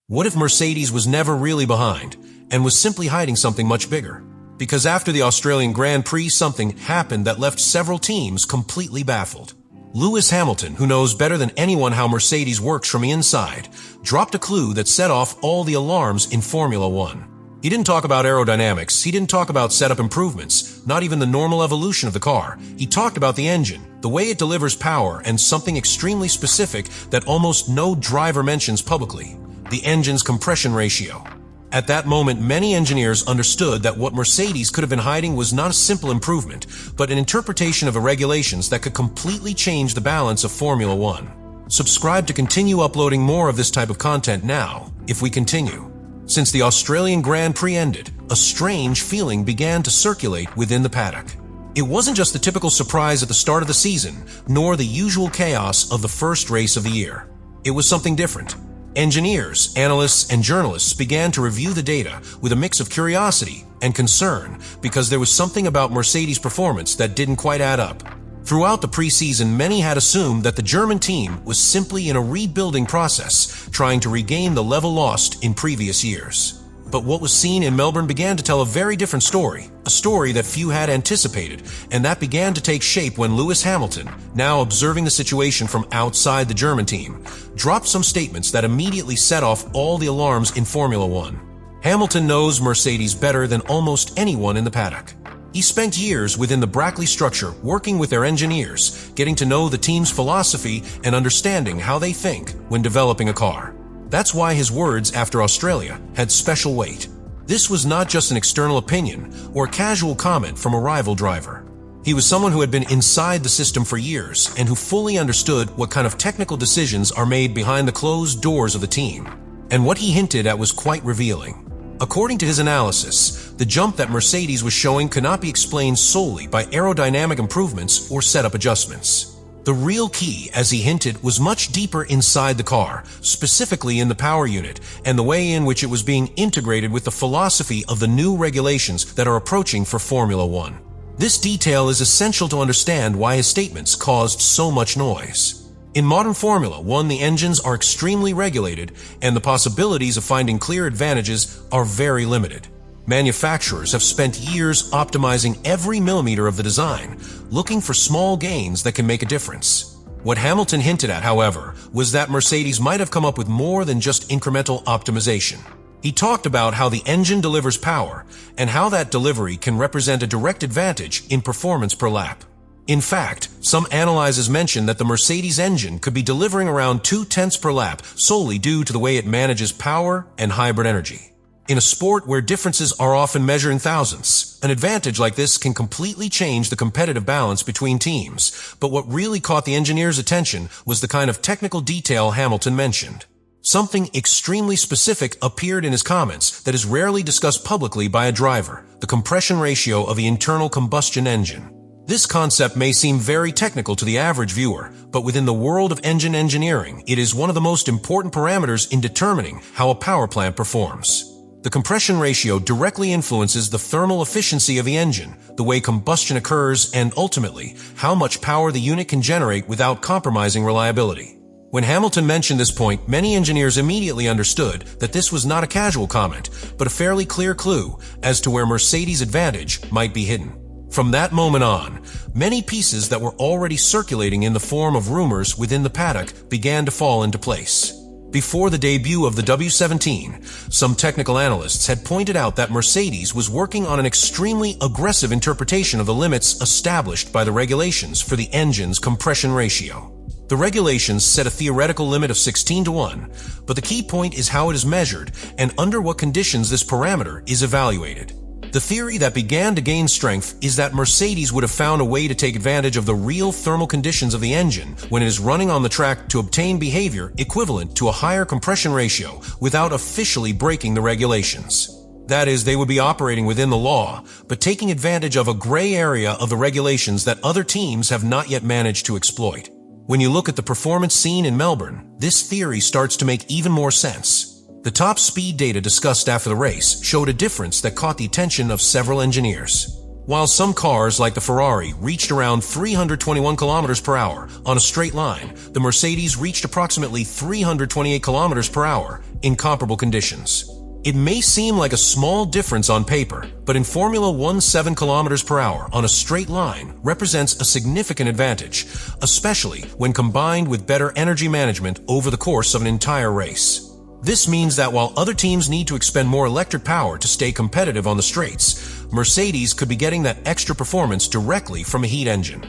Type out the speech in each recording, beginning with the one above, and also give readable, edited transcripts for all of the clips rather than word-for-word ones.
What if Mercedes was never really behind and was simply hiding something much bigger? Because after the Australian Grand Prix, something happened that left several teams completely baffled. Lewis Hamilton, who knows better than anyone how Mercedes works from the inside, dropped a clue that set off all the alarms in Formula One. He didn't talk about aerodynamics, he didn't talk about setup improvements, not even the normal evolution of the car. He talked about the engine, the way it delivers power, and something extremely specific that almost no driver mentions publicly: the engine's compression ratio. At that moment, many engineers understood that what Mercedes could have been hiding was not a simple improvement, but an interpretation of the regulations that could completely change the balance of Formula One. Subscribe to continue uploading more of this type of content now, if we continue. Since the Australian Grand Prix ended, a strange feeling began to circulate within the paddock. It wasn't just the typical surprise at the start of the season, nor the usual chaos of the first race of the year. It was something different. Engineers, analysts, and journalists began to review the data with a mix of curiosity and concern because there was something about Mercedes' performance that didn't quite add up. Throughout the preseason, many had assumed that the German team was simply in a rebuilding process, trying to regain the level lost in previous years. But what was seen in Melbourne began to tell a very different story, a story that few had anticipated, and that began to take shape when Lewis Hamilton, now observing the situation from outside the German team, dropped some statements that immediately set off all the alarms in Formula One. Hamilton knows Mercedes better than almost anyone in the paddock. He spent years within the Brackley structure working with their engineers, getting to know the team's philosophy and understanding how they think when developing a car. That's why his words after Australia had special weight. This was not just an external opinion or a casual comment from a rival driver. He was someone who had been inside the system for years and who fully understood what kind of technical decisions are made behind the closed doors of the team. And what he hinted at was quite revealing. According to his analysis, the jump that Mercedes was showing could not be explained solely by aerodynamic improvements or setup adjustments. The real key, as he hinted, was much deeper inside the car, specifically in the power unit, and the way in which it was being integrated with the philosophy of the new regulations that are approaching for Formula One. This detail is essential to understand why his statements caused so much noise. In modern Formula One, the engines are extremely regulated, and the possibilities of finding clear advantages are very limited. Manufacturers have spent years optimizing every millimeter of the design, looking for small gains that can make a difference. What Hamilton hinted at, however, was that Mercedes might have come up with more than just incremental optimization. He talked about how the engine delivers power, and how that delivery can represent a direct advantage in performance per lap. In fact, some analyses mention that the Mercedes engine could be delivering around 0.2 per lap solely due to the way it manages power and hybrid energy. In a sport where differences are often measured in thousandths, an advantage like this can completely change the competitive balance between teams. But what really caught the engineers' attention was the kind of technical detail Hamilton mentioned. Something extremely specific appeared in his comments that is rarely discussed publicly by a driver: the compression ratio of the internal combustion engine. This concept may seem very technical to the average viewer, but within the world of engine engineering, it is one of the most important parameters in determining how a power plant performs. The compression ratio directly influences the thermal efficiency of the engine, the way combustion occurs, and ultimately, how much power the unit can generate without compromising reliability. When Hamilton mentioned this point, many engineers immediately understood that this was not a casual comment, but a fairly clear clue as to where Mercedes' advantage might be hidden. From that moment on, many pieces that were already circulating in the form of rumors within the paddock began to fall into place. Before the debut of the W17, some technical analysts had pointed out that Mercedes was working on an extremely aggressive interpretation of the limits established by the regulations for the engine's compression ratio. The regulations set a theoretical limit of 16:1, but the key point is how it is measured and under what conditions this parameter is evaluated. The theory that began to gain strength is that Mercedes would have found a way to take advantage of the real thermal conditions of the engine when it is running on the track to obtain behavior equivalent to a higher compression ratio without officially breaking the regulations. That is, they would be operating within the law, but taking advantage of a gray area of the regulations that other teams have not yet managed to exploit. When you look at the performance seen in Melbourne, this theory starts to make even more sense. The top speed data discussed after the race showed a difference that caught the attention of several engineers. While some cars like the Ferrari reached around 321 kilometers per hour on a straight line, the Mercedes reached approximately 328 kilometers per hour in comparable conditions. It may seem like a small difference on paper, but in Formula 1, 7 kilometers per hour on a straight line represents a significant advantage, especially when combined with better energy management over the course of an entire race. This means that while other teams need to expend more electric power to stay competitive on the straights, Mercedes could be getting that extra performance directly from a heat engine.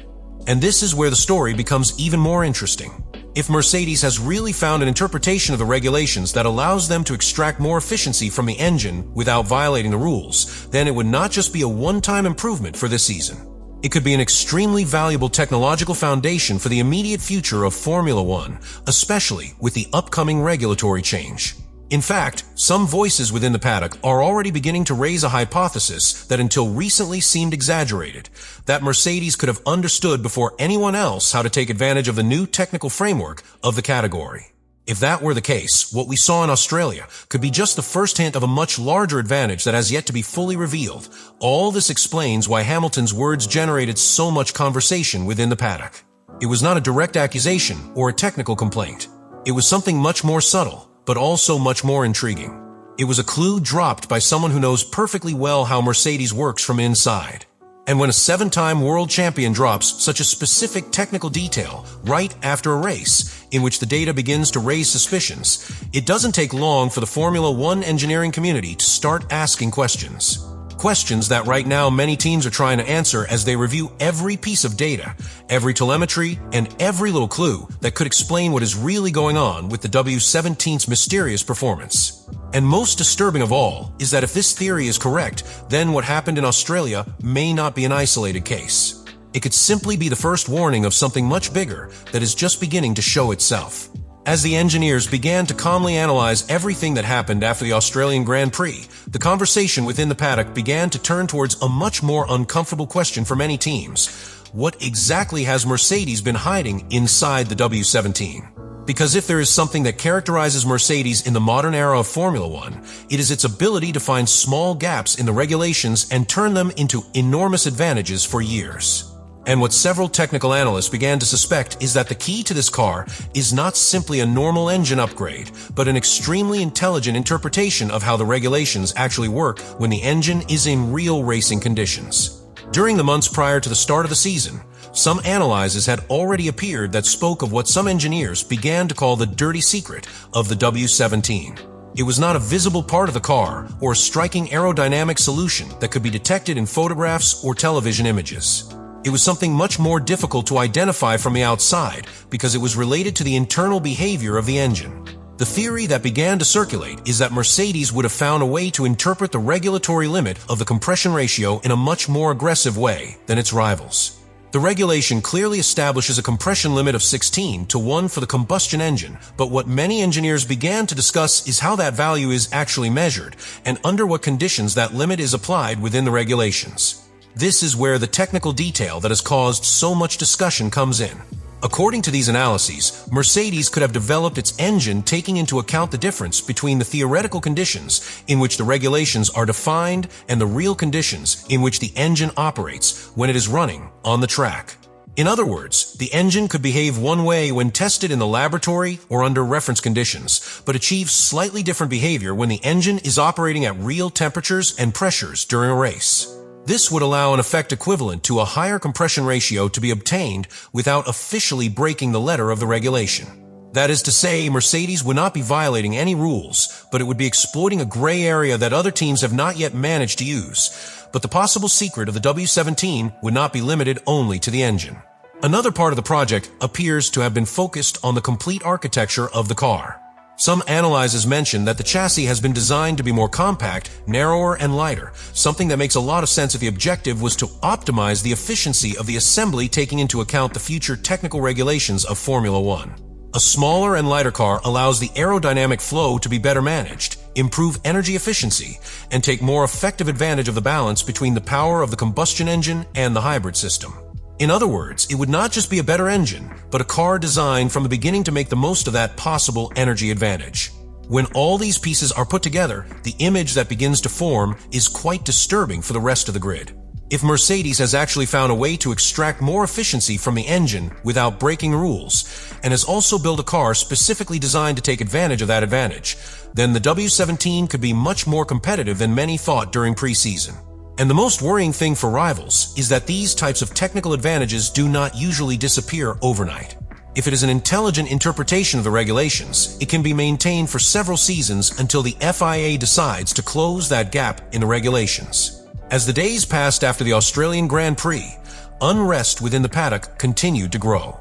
And this is where the story becomes even more interesting. If Mercedes has really found an interpretation of the regulations that allows them to extract more efficiency from the engine without violating the rules, then it would not just be a one-time improvement for this season. It could be an extremely valuable technological foundation for the immediate future of Formula One, especially with the upcoming regulatory change. In fact, some voices within the paddock are already beginning to raise a hypothesis that until recently seemed exaggerated, that Mercedes could have understood before anyone else how to take advantage of the new technical framework of the category. If that were the case, what we saw in Australia could be just the first hint of a much larger advantage that has yet to be fully revealed. All this explains why Hamilton's words generated so much conversation within the paddock. It was not a direct accusation or a technical complaint. It was something much more subtle, but also much more intriguing. It was a clue dropped by someone who knows perfectly well how Mercedes works from inside. And when a 7-time world champion drops such a specific technical detail right after a race in which the data begins to raise suspicions, it doesn't take long for the Formula One engineering community to start asking questions. Questions that right now many teams are trying to answer as they review every piece of data, every telemetry, and every little clue that could explain what is really going on with the W17's mysterious performance. And most disturbing of all is that if this theory is correct, then what happened in Australia may not be an isolated case. It could simply be the first warning of something much bigger that is just beginning to show itself. As the engineers began to calmly analyze everything that happened after the Australian Grand Prix, the conversation within the paddock began to turn towards a much more uncomfortable question for many teams. What exactly has Mercedes been hiding inside the W17? Because if there is something that characterizes Mercedes in the modern era of Formula One, it is its ability to find small gaps in the regulations and turn them into enormous advantages for years. And what several technical analysts began to suspect is that the key to this car is not simply a normal engine upgrade, but an extremely intelligent interpretation of how the regulations actually work when the engine is in real racing conditions. During the months prior to the start of the season, some analyses had already appeared that spoke of what some engineers began to call the dirty secret of the W17. It was not a visible part of the car or a striking aerodynamic solution that could be detected in photographs or television images. It was something much more difficult to identify from the outside because it was related to the internal behavior of the engine. The theory that began to circulate is that Mercedes would have found a way to interpret the regulatory limit of the compression ratio in a much more aggressive way than its rivals. The regulation clearly establishes a compression limit of 16 to 1 for the combustion engine, but what many engineers began to discuss is how that value is actually measured and under what conditions that limit is applied within the regulations. This is where the technical detail that has caused so much discussion comes in. According to these analyses, Mercedes could have developed its engine taking into account the difference between the theoretical conditions in which the regulations are defined and the real conditions in which the engine operates when it is running on the track. In other words, the engine could behave one way when tested in the laboratory or under reference conditions, but achieve slightly different behavior when the engine is operating at real temperatures and pressures during a race. This would allow an effect equivalent to a higher compression ratio to be obtained without officially breaking the letter of the regulation. That is to say, Mercedes would not be violating any rules, but it would be exploiting a gray area that other teams have not yet managed to use. But the possible secret of the W17 would not be limited only to the engine. Another part of the project appears to have been focused on the complete architecture of the car. Some analyses mention that the chassis has been designed to be more compact, narrower, and lighter, something that makes a lot of sense if the objective was to optimize the efficiency of the assembly taking into account the future technical regulations of Formula One. A smaller and lighter car allows the aerodynamic flow to be better managed, improve energy efficiency, and take more effective advantage of the balance between the power of the combustion engine and the hybrid system. In other words, it would not just be a better engine, but a car designed from the beginning to make the most of that possible energy advantage. When all these pieces are put together, the image that begins to form is quite disturbing for the rest of the grid. If Mercedes has actually found a way to extract more efficiency from the engine without breaking rules, and has also built a car specifically designed to take advantage of that advantage, then the W17 could be much more competitive than many thought during preseason. And the most worrying thing for rivals is that these types of technical advantages do not usually disappear overnight. If it is an intelligent interpretation of the regulations, it can be maintained for several seasons until the FIA decides to close that gap in the regulations. As the days passed after the Australian Grand Prix, unrest within the paddock continued to grow.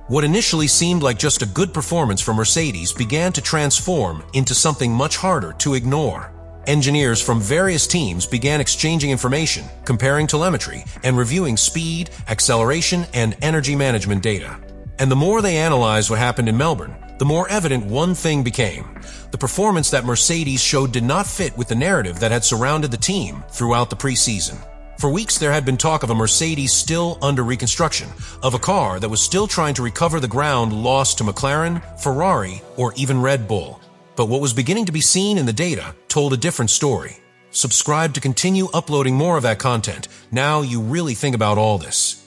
What initially seemed like just a good performance from Mercedes began to transform into something much harder to ignore. Engineers from various teams began exchanging information, comparing telemetry, and reviewing speed, acceleration, and energy management data. And the more they analyzed what happened in Melbourne, the more evident one thing became. The performance that Mercedes showed did not fit with the narrative that had surrounded the team throughout the preseason. For weeks there had been talk of a Mercedes still under reconstruction, of a car that was still trying to recover the ground lost to McLaren, Ferrari, or even Red Bull. But what was beginning to be seen in the data told a different story. Subscribe to continue uploading more of that content. Now you really think about all this.